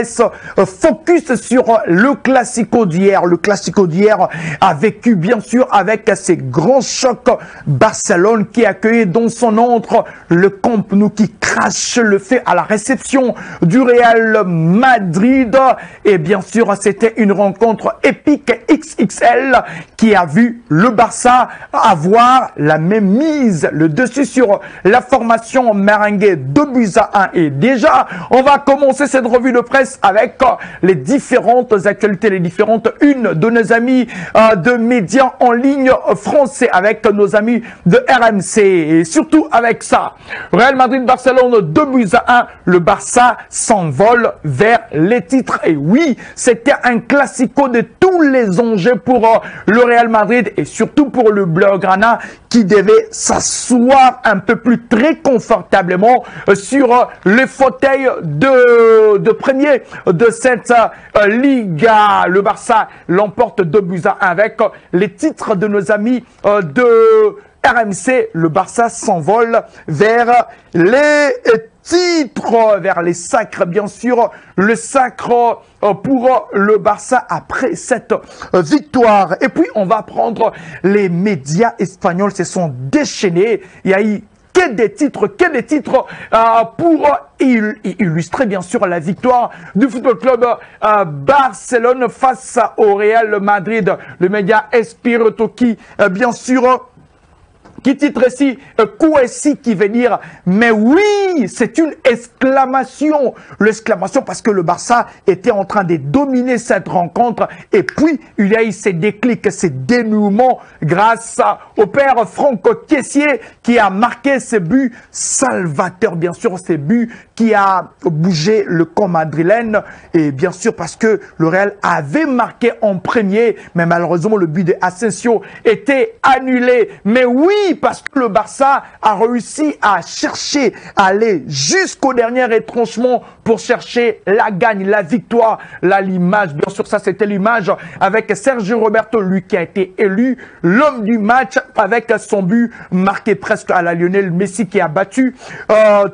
presse focus sur le Classico d'hier. Le Classico d'hier a vécu bien sûr avec ces grands chocs. Barcelone qui accueillait dans son antre le Camp Nou, qui crache le feu à la réception du Real Madrid. Et bien sûr, c'était une rencontre épique XXL qui a vu le Barça avoir la même mise, le dessus sur la formation merengue, 2-1. Et déjà, on va commencer cette revue de presse avec les différentes actualités, les différentes unes de nos amis de médias en ligne français, avec nos amis de RMC. Et surtout avec ça, Real Madrid-Barcelone 2-1, le Barça s'envole vers les titres. Et oui, c'était un classico de tous les enjeux pour le Real Madrid et surtout pour le Blaugrana, qui devait s'asseoir un peu plus très confortablement sur les fauteuils de premier de cette Liga. Le Barça l'emporte 2-1 avec les titres de nos amis de RMC. Le Barça s'envole vers les titres, vers les sacres, bien sûr, le sacre pour le Barça après cette victoire. Et puis, on va prendre les médias espagnols se sont déchaînés. Il y a eu que des titres pour illustrer bien sûr la victoire du Football Club Barcelone face au Real Madrid. Le média Espirito qui, bien sûr, qui titre ici, Kouessi, qui veut dire, mais oui, c'est une exclamation. L'exclamation parce que le Barça était en train de dominer cette rencontre. Et puis, il y a eu ces déclics, ces dénouements grâce au père Franco Kessié qui a marqué ce but salvateur, bien sûr, ce but qui a bougé le camp madrilène. Et bien sûr, parce que le Real avait marqué en premier, mais malheureusement, le but de Asensio était annulé. Mais oui, parce que le Barça a réussi à chercher, à aller jusqu'au dernier retranchement pour chercher la gagne, la victoire. Là, l'image, bien sûr, ça c'était l'image avec Sergio Roberto, lui qui a été élu l'homme du match avec son but marqué presque à la Lionel Messi, qui a battu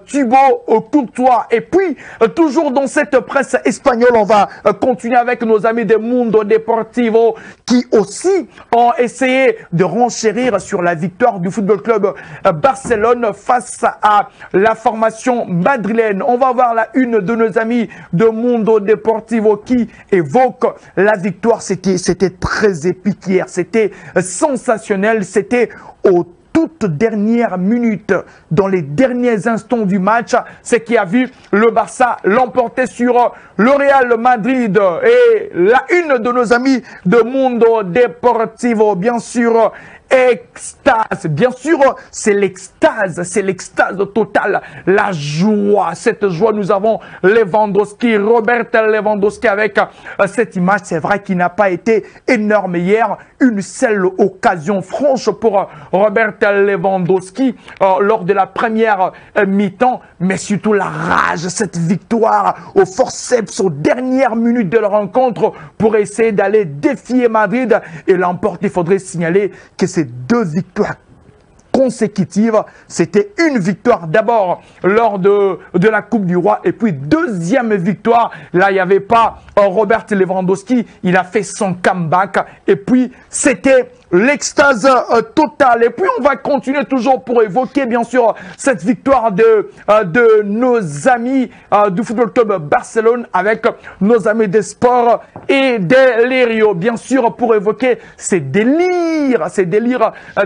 Thibaut Courtois. Et puis, toujours dans cette presse espagnole, on va continuer avec nos amis de Mundo Deportivo qui aussi ont essayé de renchérir sur la victoire du Football Club Barcelone face à la formation madrilène. On va voir la une de nos amis de Mundo Deportivo qui évoque la victoire. C'était très épique hier, c'était sensationnel, c'était au toute dernière minute, dans les derniers instants du match, c'est qui a vu le Barça l'emporter sur le Real Madrid. Et la une de nos amis de Mundo Deportivo, bien sûr, extase, bien sûr, c'est l'extase totale, la joie, cette joie. Nous avons Lewandowski, Robert Lewandowski avec cette image. C'est vrai qu'il n'a pas été énorme hier, une seule occasion franche pour Robert Lewandowski lors de la première mi-temps, mais surtout la rage, cette victoire au forceps aux dernières minutes de la rencontre pour essayer d'aller défier Madrid et l'emporter. Il faudrait signaler que ces deux victoires consécutives, c'était une victoire d'abord lors de la Coupe du Roi et puis deuxième victoire, là il n'y avait pas Robert Lewandowski, il a fait son comeback et puis c'était l'extase totale. Et puis on va continuer toujours pour évoquer bien sûr cette victoire de nos amis du Football Club Barcelone avec nos amis des sports et des Lirio, bien sûr, pour évoquer ces délires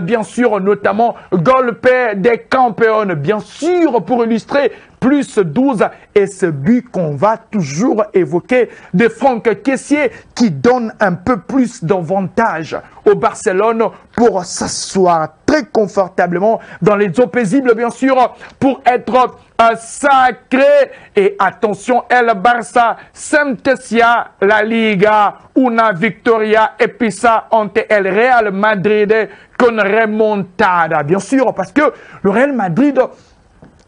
bien sûr, notamment Golpe des Campeones, bien sûr, pour illustrer plus 12 et ce but qu'on va toujours évoquer de Franck Kessié qui donne un peu plus d'avantage au Barcelone pour s'asseoir très confortablement dans les eaux paisibles, bien sûr, pour être sacré. Et attention, El Barça sentencia la Liga una victoria épisa ante el Real Madrid con remontada. Bien sûr, parce que le Real Madrid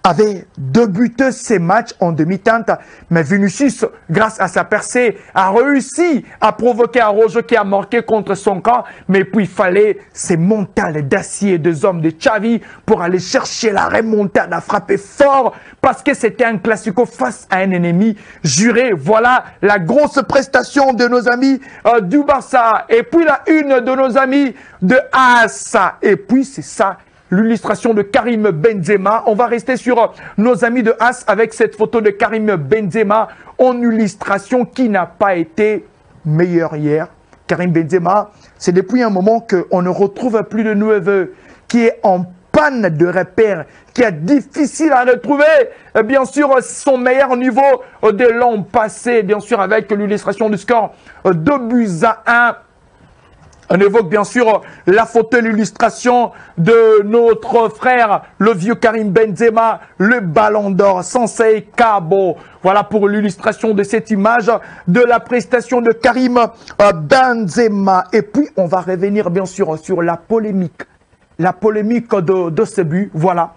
avait débuté ses matchs en demi-teinte, mais Vinicius, grâce à sa percée, a réussi à provoquer un rouge qui a marqué contre son camp, mais puis il fallait ces montagnes d'acier des hommes de Xavi pour aller chercher la remontade, à frapper fort, parce que c'était un classico face à un ennemi juré. Voilà la grosse prestation de nos amis du Barça, et puis la une de nos amis de AS, et puis c'est ça, l'illustration de Karim Benzema. On va rester sur nos amis de AS avec cette photo de Karim Benzema en illustration qui n'a pas été meilleure hier. Karim Benzema, c'est depuis un moment qu'on ne retrouve plus de neveu, qui est en panne de repères, qui est difficile à retrouver, bien sûr, son meilleur niveau de l'an passé, bien sûr, avec l'illustration du score 2-1. On évoque bien sûr la photo, l'illustration de notre frère, le vieux Karim Benzema, le ballon d'or, Sensei Cabo. Voilà pour l'illustration de cette image de la prestation de Karim Benzema. Et puis, on va revenir bien sûr sur la polémique de ce but. Voilà.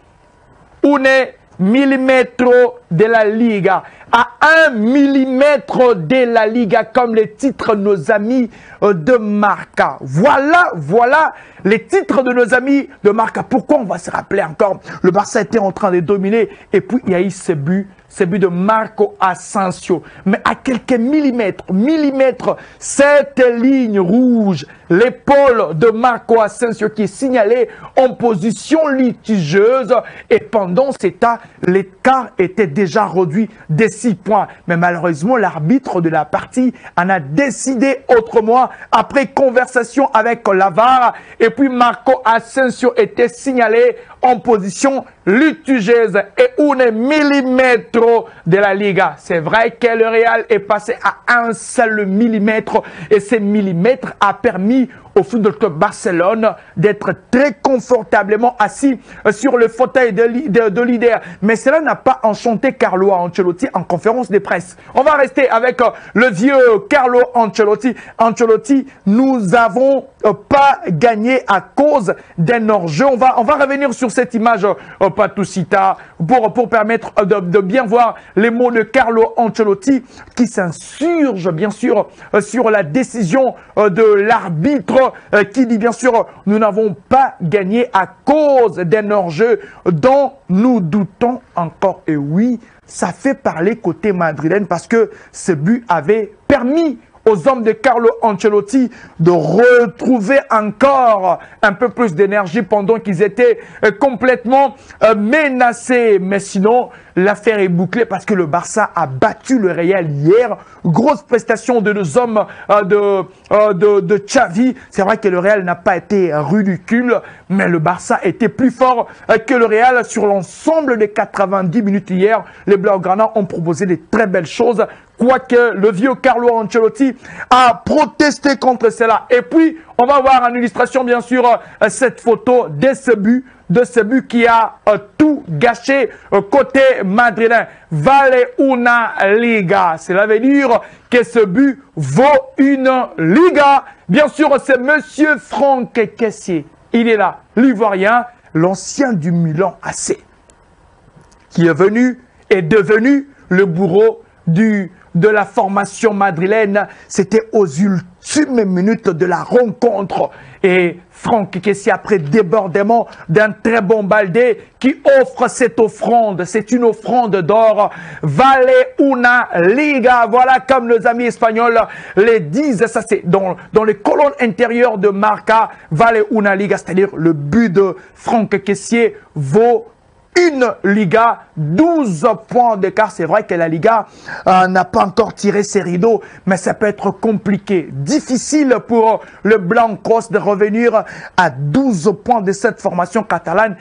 On est millimètre de la Liga, à 1 millimètre de la Liga, comme les titres de nos amis de Marca. Voilà les titres de nos amis de Marca. Pourquoi on va se rappeler encore? Le Barça était en train de dominer et puis il y a eu ce but de Marco Asensio. Mais à quelques millimètres, cette ligne rouge, l'épaule de Marco Asensio qui est signalée en position litigieuse. Et pendant ce temps, l'écart était déjà réduit de 6 points. Mais malheureusement, l'arbitre de la partie en a décidé autrement après conversation avec la VAR. Et puis Marco Asensio était signalé en position litigieuse et un millimètre de la Liga. C'est vrai que le Real est passé à un seul millimètre et ce millimètre a permis au Football Club Barcelone d'être très confortablement assis sur le fauteuil de leader. Mais cela n'a pas enchanté Carlo Ancelotti en conférence de presse. On va rester avec le vieux Carlo Ancelotti. Ancelotti, nous avons pas gagné à cause d'un hors-jeu. On va revenir sur cette image Patoucita pour permettre de bien voir les mots de Carlo Ancelotti qui s'insurge bien sûr sur la décision de l'arbitre qui dit bien sûr nous n'avons pas gagné à cause d'un hors-jeu dont nous doutons encore. Et oui, ça fait parler côté madrilène parce que ce but avait permis aux hommes de Carlo Ancelotti de retrouver encore un peu plus d'énergie pendant qu'ils étaient complètement menacés. Mais sinon, l'affaire est bouclée parce que le Barça a battu le Real hier. Grosse prestation de nos hommes de Xavi. C'est vrai que le Real n'a pas été ridicule, mais le Barça était plus fort que le Real sur l'ensemble des 90 minutes hier. Les Blaugrana ont proposé de très belles choses. Quoique le vieux Carlo Ancelotti a protesté contre cela. Et puis, on va voir en illustration, bien sûr, cette photo de ce but qui a tout gâché côté madrilène. Vale una Liga. Cela veut dire que ce but vaut une Liga. Bien sûr, c'est monsieur Franck Kessié. Il est là, l'Ivoirien, l'ancien du Milan AC, qui est devenu le bourreau de la formation madrilène. C'était aux ultimes minutes de la rencontre. Et Franck Kessié, après débordement d'un très bon Baldé, qui offre cette offrande. C'est une offrande d'or. Vale una Liga. Voilà comme nos amis espagnols les disent. Ça, c'est dans les colonnes intérieures de Marca. Vale una Liga. C'est-à-dire le but de Franck Kessié vaut une Liga, 12 points d'écart. C'est vrai que la Liga n'a pas encore tiré ses rideaux, mais ça peut être compliqué, difficile pour le Blancos de revenir à 12 points de cette formation catalane